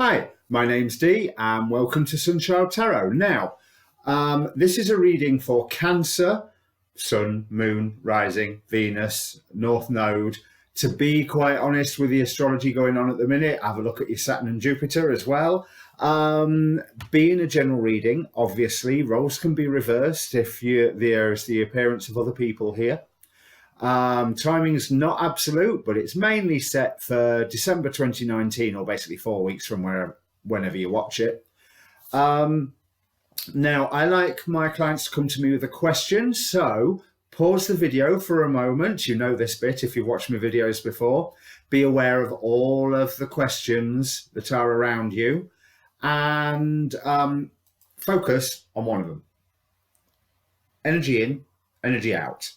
Hi, my name's Dee and welcome to Sunchild Tarot. Now, this is a reading for Cancer, Sun, Moon, Rising, Venus, North Node. To be quite honest with the astrology going on at the minute, have a look at your Saturn and Jupiter as well. Being a general reading, obviously, roles can be reversed if there's the appearance of other people here. Timing is not absolute, but it's mainly set for December 2019, or basically 4 weeks from whenever you watch it. Now, I like my clients to come to me with a question, so pause the video for a moment. You know this bit if you've watched my videos before. Be aware of all of the questions that are around you and focus on one of them. Energy in, energy out.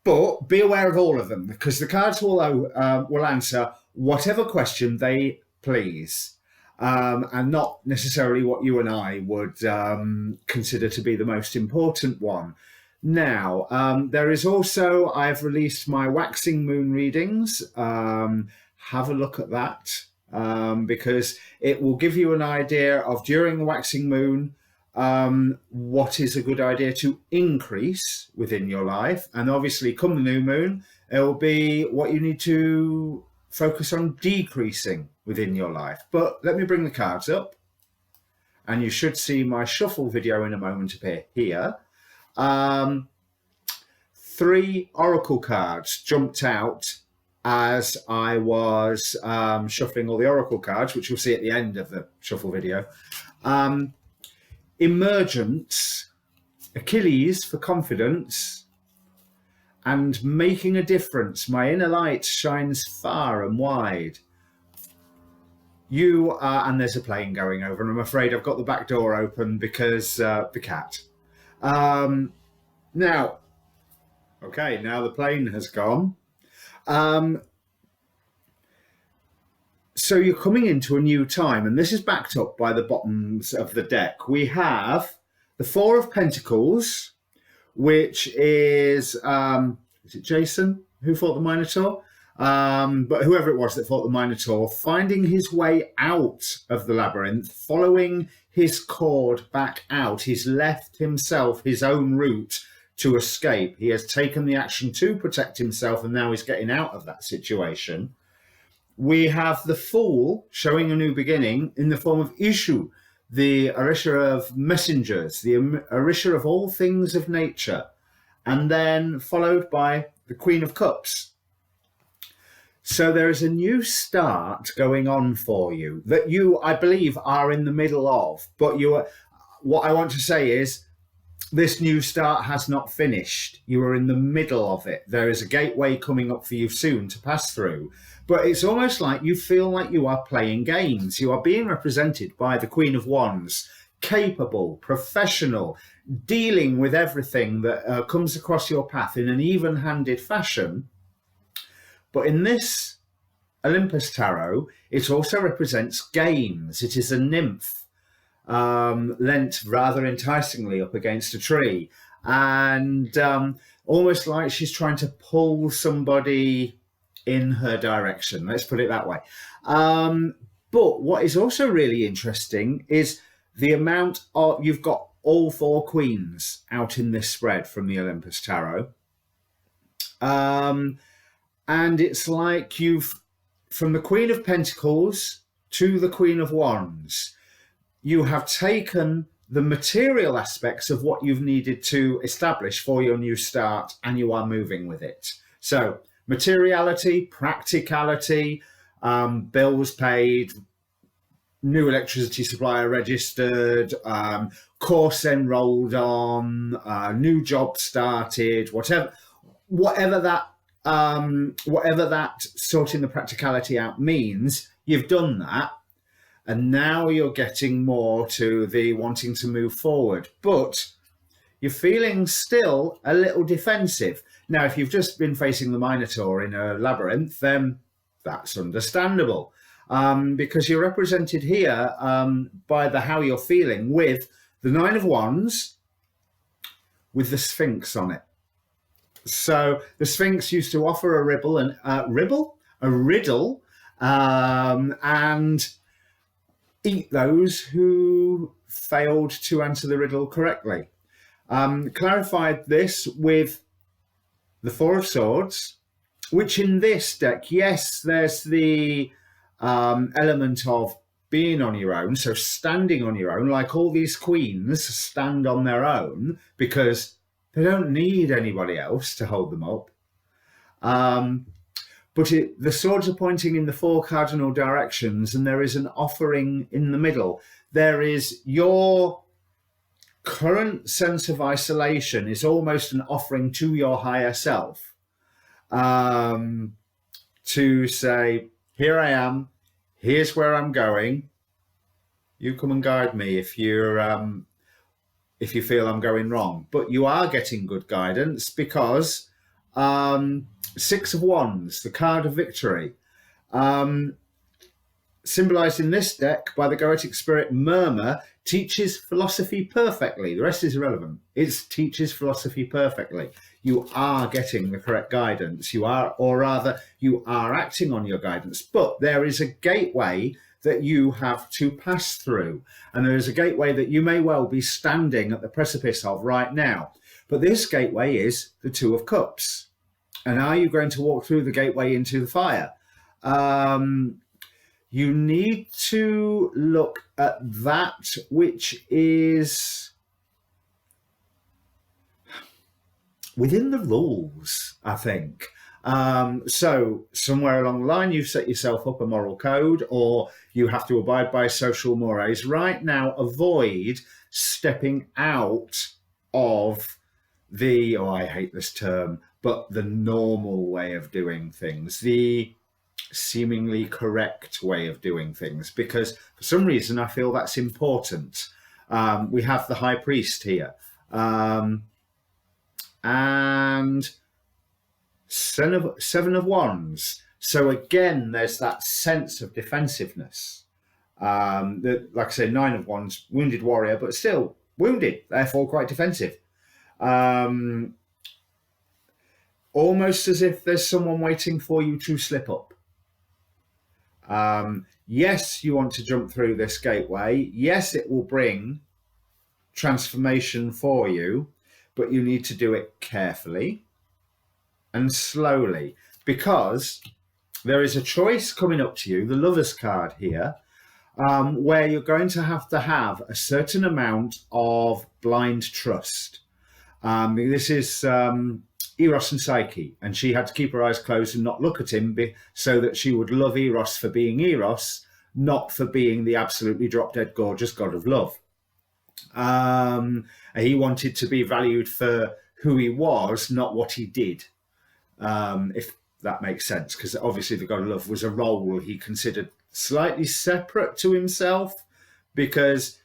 But be aware of all of them, because the cards will answer whatever question they please, and not necessarily what you and I would consider to be the most important one. Now, there is also, I've released my waxing moon readings. Have a look at that, because it will give you an idea of, during the waxing moon, what is a good idea to increase within your life, and obviously come the new moon it will be what you need to focus on decreasing within your life. But let me bring the cards up, and you should see my shuffle video in a moment appear here. 3 oracle cards jumped out as I was shuffling all the oracle cards, which you'll see at the end of the shuffle video. Emergence, Achilles for confidence, and making a difference. My inner light shines far and wide. You are, and there's a plane going over, and I'm afraid I've got the back door open because the cat. Now the plane has gone. So you're coming into a new time, and this is backed up by the bottoms of the deck. We have the 4 of Pentacles, which is it Jason who fought the Minotaur? But whoever it was that fought the Minotaur, finding his way out of the labyrinth, following his cord back out. He's left himself his own route to escape. He has taken the action to protect himself, and now he's getting out of that situation. We have the Fool showing a new beginning in the form of Ishu, the Orisha of messengers, the Orisha of all things of nature, and then followed by the Queen of Cups. So there is a new start going on for you that you, I believe, are in the middle of. But what I want to say is, this new start has not finished. You are in the middle of it. There is a gateway coming up for you soon to pass through. But it's almost like you feel like you are playing games. You are being represented by the Queen of Wands, capable, professional, dealing with everything that comes across your path in an even-handed fashion. But in this Olympus Tarot, it also represents games. It is a nymph, leant rather enticingly up against a tree, and almost like she's trying to pull somebody in her direction. Let's put it that way. But what is also really interesting is the amount of, you've got all 4 queens out in this spread from the Olympus Tarot. And it's like from the Queen of Pentacles to the Queen of Wands, you have taken the material aspects of what you've needed to establish for your new start, and you are moving with it. So materiality, practicality, bills paid, new electricity supplier registered, course enrolled on, new job started, whatever that sorting the practicality out means, you've done that. And now you're getting more to the wanting to move forward, but you're feeling still a little defensive. Now, if you've just been facing the Minotaur in a labyrinth, then that's understandable, because you're represented here by how you're feeling with the 9 of Wands with the Sphinx on it. So the Sphinx used to offer a riddle, and eat those who failed to answer the riddle correctly. Clarified this with the Four of Swords, which in this deck, yes, there's the element of being on your own, so standing on your own, like all these queens stand on their own because they don't need anybody else to hold them up. But the swords are pointing in the four cardinal directions, and there is an offering in the middle. There is your current sense of isolation is almost an offering to your higher self, to say, here I am, here's where I'm going. You come and guide me if you feel I'm going wrong. But you are getting good guidance because Six of Wands, the card of victory, symbolized in this deck by the Goetic spirit Murmur, teaches philosophy perfectly. The rest is irrelevant. It teaches philosophy perfectly. You are getting the correct guidance. You are, or rather, you are acting on your guidance. But there is a gateway that you have to pass through. And there is a gateway that you may well be standing at the precipice of right now. But this gateway is the Two of Cups. And are you going to walk through the gateway into the fire? You need to look at that which is within the rules, I think. So somewhere along the line, you've set yourself up a moral code, or you have to abide by social mores. Right now, avoid stepping out of the, oh, I hate this term, but the normal way of doing things, the seemingly correct way of doing things, because for some reason I feel that's important. We have the High Priest here, and Seven of Wands. So again, there's that sense of defensiveness. That, like I say, Nine of Wands, wounded warrior, but still wounded, therefore quite defensive. Almost as if there's someone waiting for you to slip up. Yes, you want to jump through this gateway. Yes, it will bring transformation for you, but you need to do it carefully and slowly, because there is a choice coming up to you, the Lover's card here, where you're going to have a certain amount of blind trust. This is Eros and Psyche, and she had to keep her eyes closed and not look at him so that she would love Eros for being Eros, not for being the absolutely drop-dead gorgeous god of love. He wanted to be valued for who he was, not what he did, if that makes sense, because obviously the god of love was a role he considered slightly separate to himself, because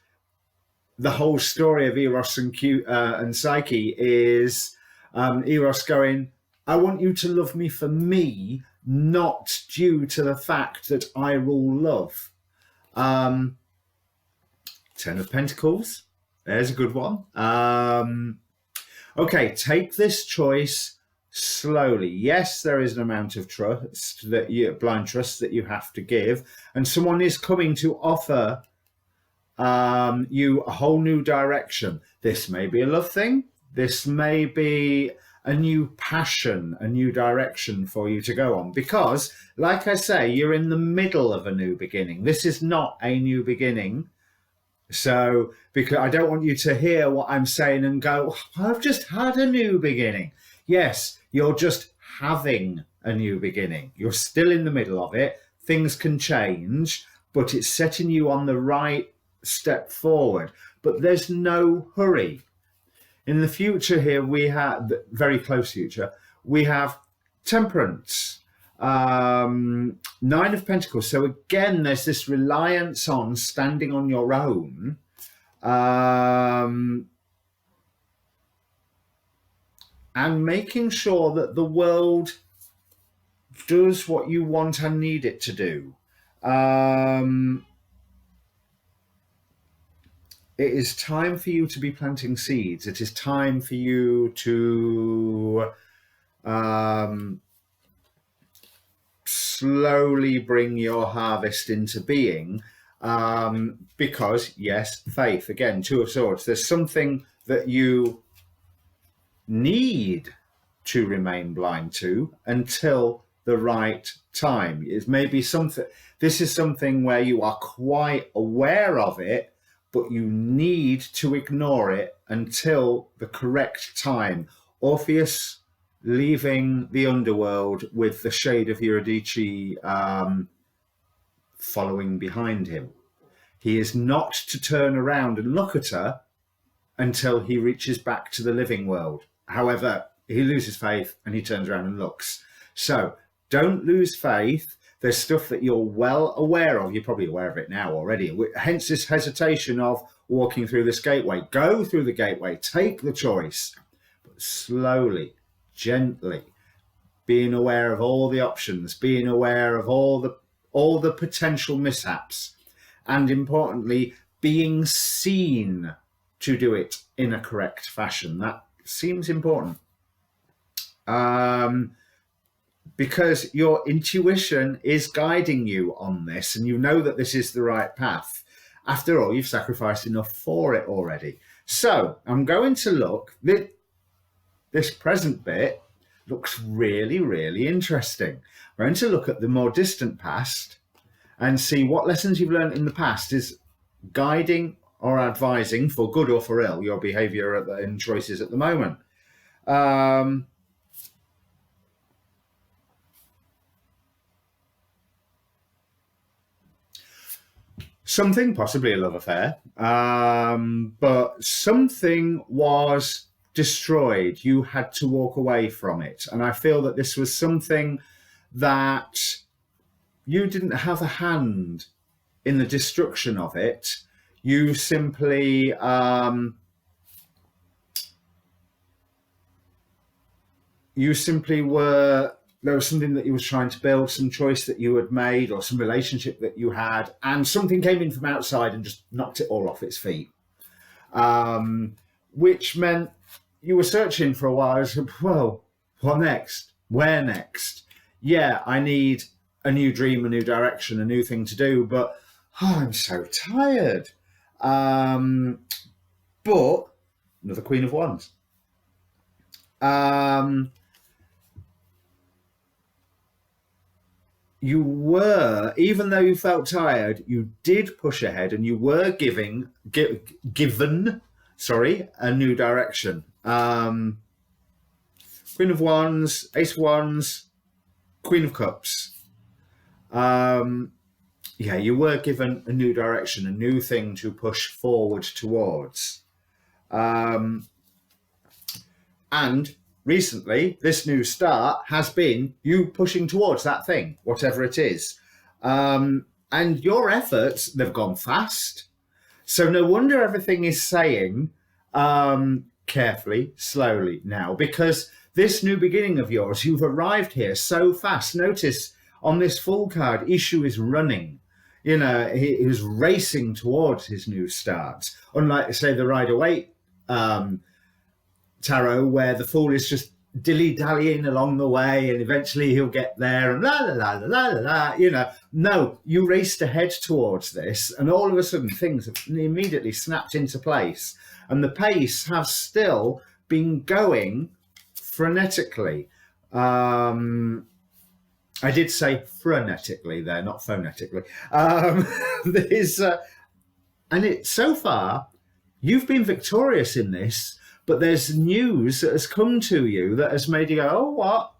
the whole story of Eros and Psyche is Eros going, I want you to love me for me, not due to the fact that I rule love. Ten of Pentacles, there's a good one. Okay, take this choice slowly. Yes, there is an amount of trust, blind trust that you have to give, and someone is coming to offer you a whole new direction. This may be a love thing. This may be a new passion, a new direction for you to go on. Because, like I say, you're in the middle of a new beginning. This is not a new beginning. So, because I don't want you to hear what I'm saying and go, I've just had a new beginning. Yes, you're just having a new beginning. You're still in the middle of it. Things can change, but it's setting you on the right step forward. But there's no hurry. In the future here, we have, very close future, we have Temperance, Nine of Pentacles. So again, there's this reliance on standing on your own, and making sure that the world does what you want and need it to do. It is time for you to be planting seeds. It is time for you to slowly bring your harvest into being. Because, yes, faith, again, Two of Swords, there's something that you need to remain blind to until the right time. It's maybe something, this is something where you are quite aware of it, but you need to ignore it until the correct time. Orpheus leaving the underworld with the shade of Eurydice following behind him. He is not to turn around and look at her until he reaches back to the living world. However, he loses faith and he turns around and looks. So don't lose faith. There's stuff that you're well aware of. You're probably aware of it now already. Hence this hesitation of walking through this gateway. Go through the gateway, take the choice, but slowly, gently, being aware of all the options, being aware of all the potential mishaps, and importantly, being seen to do it in a correct fashion. That seems important. Because your intuition is guiding you on this, and you know that this is the right path. After all, you've sacrificed enough for it already. So I'm going to look, this present bit looks really, really interesting. We're going to look at the more distant past and see what lessons you've learned in the past is guiding or advising, for good or for ill, your behavior and choices at the moment. Something, possibly a love affair, but something was destroyed. You had to walk away from it. And I feel that this was something that you didn't have a hand in the destruction of it. You simply were, there was something that you was trying to build, some choice that you had made or some relationship that you had, and something came in from outside and just knocked it all off its feet. Which meant you were searching for a while. I said, well, what next? Where next? Yeah, I need a new dream, a new direction, a new thing to do, but I'm so tired. But another Queen of Wands. You were, even though you felt tired, you did push ahead, and you were given a new direction. Queen of Wands, Ace of Wands, Queen of Cups. Yeah, you were given a new direction, a new thing to push forward towards. And recently, this new start has been you pushing towards that thing, whatever it is. And your efforts, they've gone fast. So no wonder everything is saying carefully, slowly now, because this new beginning of yours, you've arrived here so fast. Notice on this full card, Ishu is running. You know, he was racing towards his new start. Unlike, say, the Rider-Waite tarot, where the Fool is just dilly-dallying along the way and eventually he'll get there and la la la la la la, you know. No, you raced ahead towards this, and all of a sudden things have immediately snapped into place, and the pace has still been going frenetically. I did say frenetically there, not phonetically. And so far, you've been victorious in this, but there's news that has come to you that has made you go, oh, what?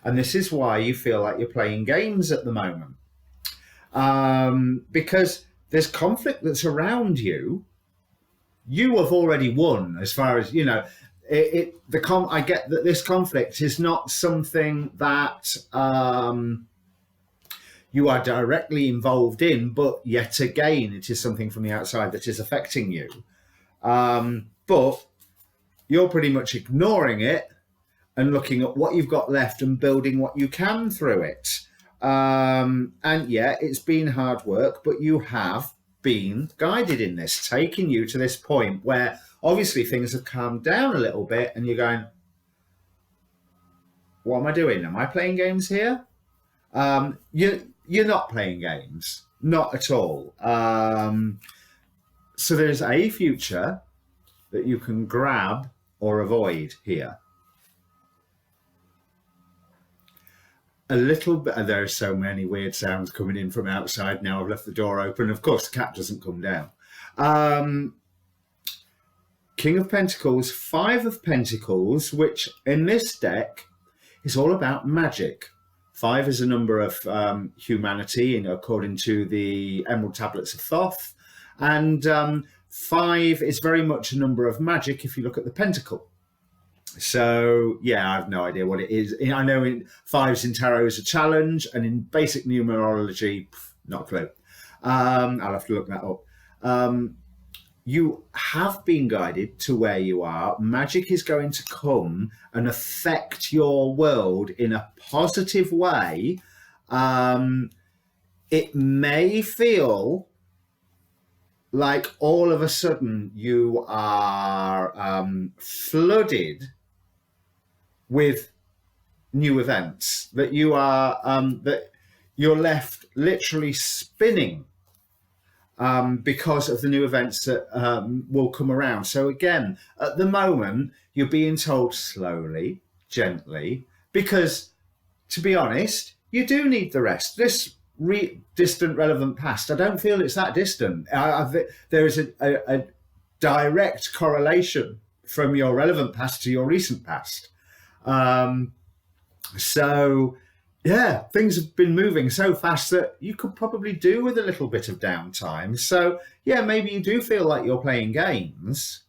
And this is why you feel like you're playing games at the moment. Because there's conflict that's around you. You have already won, as far as, you know, I get that this conflict is not something that you are directly involved in, but yet again, it is something from the outside that is affecting you. But you're pretty much ignoring it and looking at what you've got left and building what you can through it. And yeah, it's been hard work, but you have been guided in this, taking you to this point where obviously things have calmed down a little bit and you're going, what am I doing? Am I playing games here? You're not playing games. Not at all. So there's a future that you can grab or avoid here. A little bit. There are so many weird sounds coming in from outside now. I've left the door open. Of course, the cat doesn't come down. King of Pentacles, Five of Pentacles, which in this deck is all about magic. 5 is a number of humanity, according to the Emerald Tablets of Thoth. And 5 is very much a number of magic if you look at the pentacle. So, yeah, I have no idea what it is. I know 5s in tarot is a challenge, and in basic numerology, not a clue. I'll have to look that up. You have been guided to where you are. Magic is going to come and affect your world in a positive way. It may feel like all of a sudden you are flooded with new events, that you are that you're left literally spinning because of the new events that will come around. So again, at the moment, you're being told slowly, gently, because to be honest, you do need the rest. This distant relevant past, I don't feel it's that distant. There is a direct correlation from your relevant past to your recent past. So yeah, things have been moving so fast that you could probably do with a little bit of downtime. So yeah, maybe you do feel like you're playing games,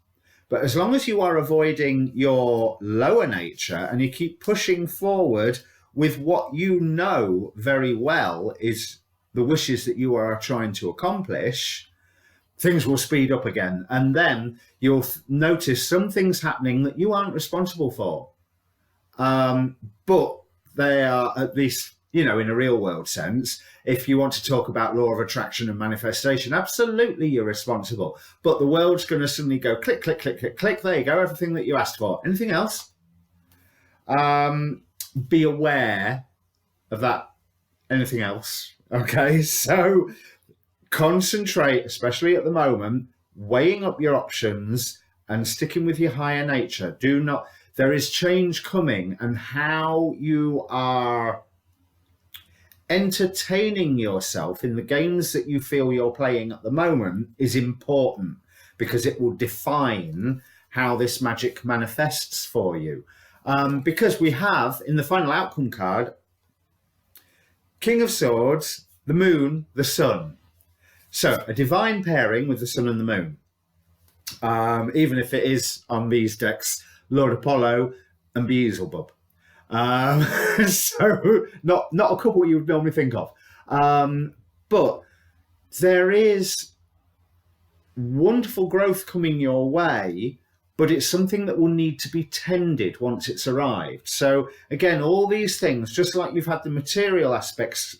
but as long as you are avoiding your lower nature and you keep pushing forward with what you know very well is the wishes that you are trying to accomplish, things will speed up again. And then you'll notice some things happening that you aren't responsible for. But they are, at least, in a real world sense, if you want to talk about law of attraction and manifestation, absolutely you're responsible. But the world's going to suddenly go click, click, click, click, click. There you go, everything that you asked for. Anything else? Be aware of that. Anything else? Okay, so concentrate, especially at the moment, weighing up your options and sticking with your higher nature. There is change coming, and how you are entertaining yourself in the games that you feel you're playing at the moment is important, because it will define how this magic manifests for you. Because we have, in the final outcome card, King of Swords, the Moon, the Sun. So a divine pairing with the Sun and the Moon. Even if it is on these decks, Lord Apollo and Beelzebub. So not a couple you would normally think of. But there is wonderful growth coming your way, but it's something that will need to be tended once it's arrived. So again, all these things, just like you've had the material aspects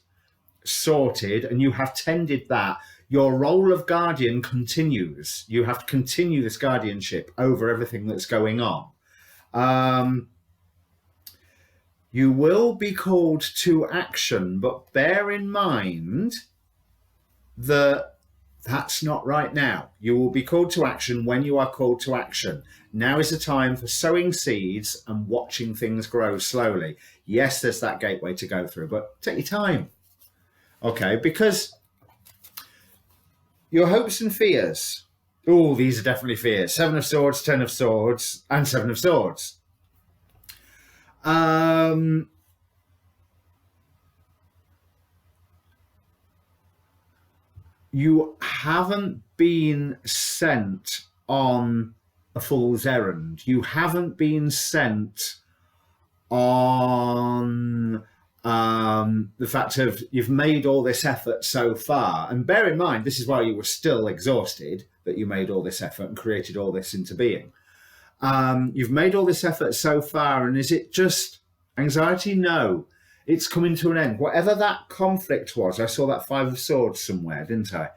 sorted and you have tended that, your role of guardian continues. You have to continue this guardianship over everything that's going on. You will be called to action, but bear in mind that that's not right now. You will be called to action when you are called to action. Now is the time for sowing seeds and watching things grow slowly. Yes, there's that gateway to go through, but take your time. Okay, because your hopes and fears. Oh, these are definitely fears. 7 of Swords, 10 of Swords, and 7 of Swords. You haven't been sent on a fool's errand. You haven't been sent on the fact of you've made all this effort so far. And bear in mind, this is why you were still exhausted, that you made all this effort and created all this into being. You've made all this effort so far, and is it just anxiety? No, it's coming to an end. Whatever that conflict was, I saw that 5 of Swords somewhere, didn't I?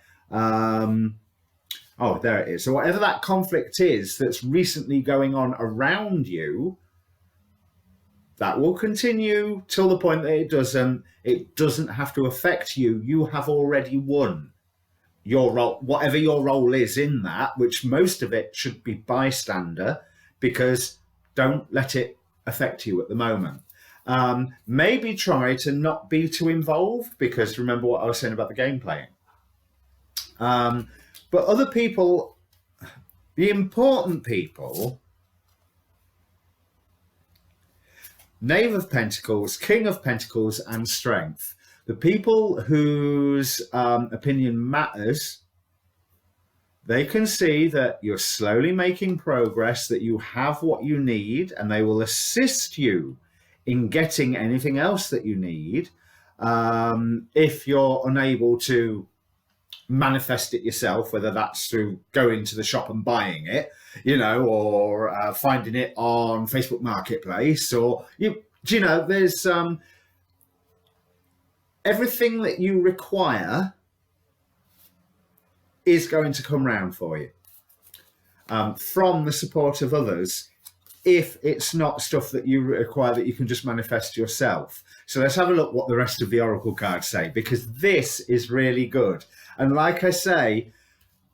Oh, there it is. So whatever that conflict is that's recently going on around you, That will continue till the point that it doesn't have to affect you. You have already won your role, whatever your role is in that, which most of it should be bystander, because don't let it affect you at the moment. Maybe try to not be too involved, because remember what I was saying about the game playing. But other people, the important people, Knave of Pentacles, King of Pentacles, and Strength. The people whose opinion matters, they can see that you're slowly making progress, that you have what you need, and they will assist you in getting anything else that you need. If you're unable to manifest it yourself, whether that's through going to the shop and buying it, or finding it on Facebook Marketplace, or there's everything that you require is going to come round for you from the support of others, if it's not stuff that you require that you can just manifest yourself. So let's have a look what the rest of the oracle cards say, because this is really good. And like I say,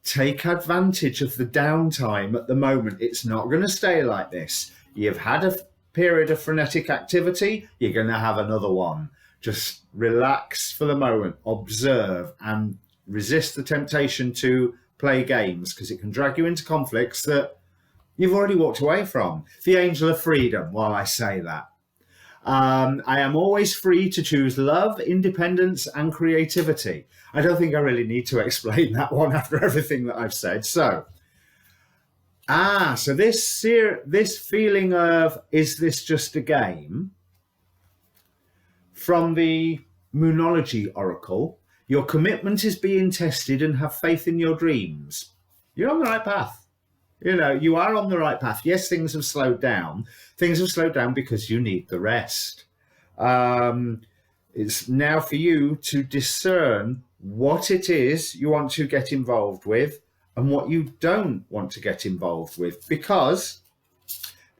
take advantage of the downtime at the moment. It's not going to stay like this. You've had a period of frenetic activity, you're going to have another one. Just relax for the moment, observe, and resist the temptation to play games, because it can drag you into conflicts that you've already walked away from. The angel of freedom, while I say that. I am always free to choose love, independence, and creativity. I don't think I really need to explain that one after everything that I've said. So this feeling of, is this just a game? From the Moonology Oracle, your commitment is being tested, and have faith in your dreams. You're on the right path. You are on the right path. Yes, things have slowed down. Things have slowed down because you need the rest. It's now for you to discern what it is you want to get involved with and what you don't want to get involved with, because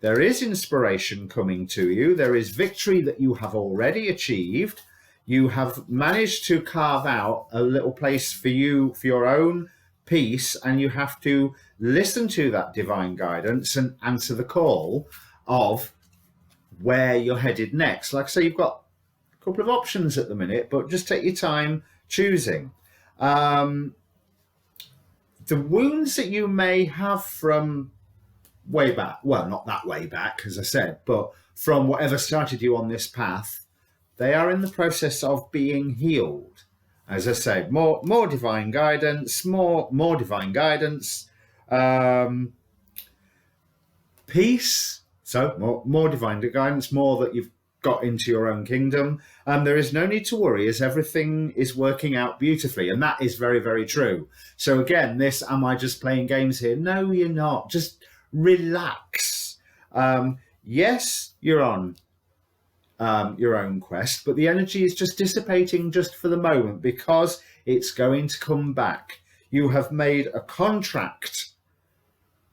there is inspiration coming to you. There is victory that you have already achieved. You have managed to carve out a little place for you, for your own peace, and you have to listen to that divine guidance and answer the call of where you're headed next. Like I say, you've got a couple of options at the minute, but just take your time choosing. The wounds that you may have from way back, well, not that way back, as I said, but from whatever started you on this path, they are in the process of being healed. As I said, more divine guidance, more divine guidance, peace. So more divine guidance, more that you've got into your own kingdom. There is no need to worry, as everything is working out beautifully. And that is very, very true. So again, am I just playing games here? No, you're not. Just relax. Yes, you're on your own quest, but the energy is just dissipating just for the moment, because it's going to come back. You have made a contract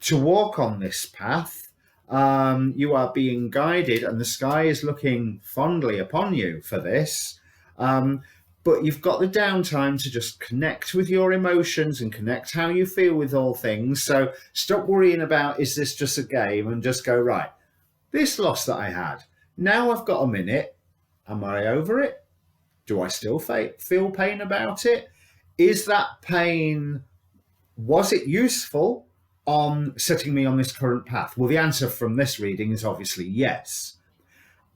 to walk on this path. You are being guided, and the sky is looking fondly upon you for this. But you've got the downtime to just connect with your emotions and connect how you feel with all things. So stop worrying about, is this just a game, and just go, right, this loss that I had, now I've got a minute. Am I over it? Do I still feel pain about it? Is that pain, was it useful on setting me on this current path? Well, the answer from this reading is obviously yes.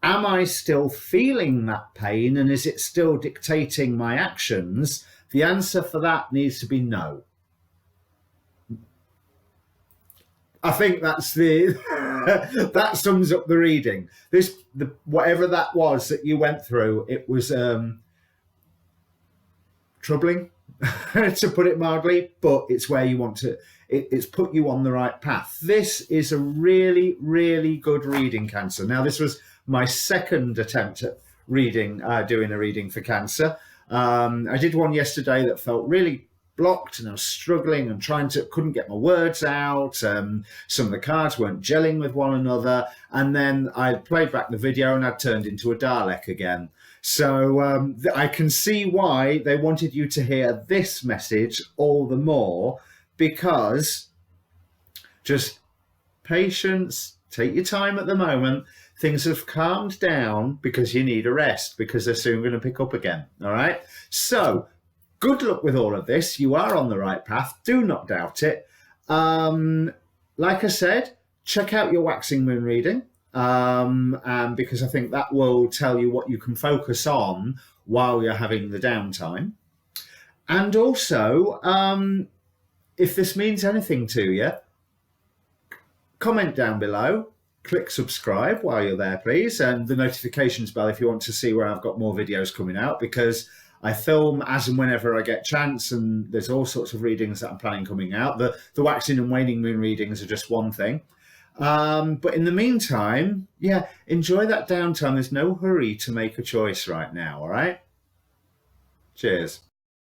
Am I still feeling that pain, and is it still dictating my actions? The answer for that needs to be no. I think that's that sums up the reading. Whatever that was that you went through, it was troubling, to put it mildly, but it's where you want to. It's put you on the right path. This is a really, really good reading, Cancer. Now, this was my second attempt at doing a reading for Cancer. I did one yesterday that felt really blocked and I was struggling and couldn't get my words out. Some of the cards weren't gelling with one another. And then I played back the video and I'd turned into a Dalek again. So I can see why they wanted you to hear this message all the more, because just patience, take your time at the moment. Things have calmed down because you need a rest, because they're soon going to pick up again. All right. So good luck with all of this. You are on the right path. Do not doubt it. Like I said, check out your waxing moon reading, and because I think that will tell you what you can focus on while you're having the downtime. And also, if this means anything to you, comment down below. Click subscribe while you're there, please, and the notifications bell if you want to see where I've got more videos coming out, because I film as and whenever I get chance, and there's all sorts of readings that I'm planning coming out. The waxing and waning moon readings are just one thing. But in the meantime, yeah, enjoy that downtime. There's no hurry to make a choice right now, all right? Cheers.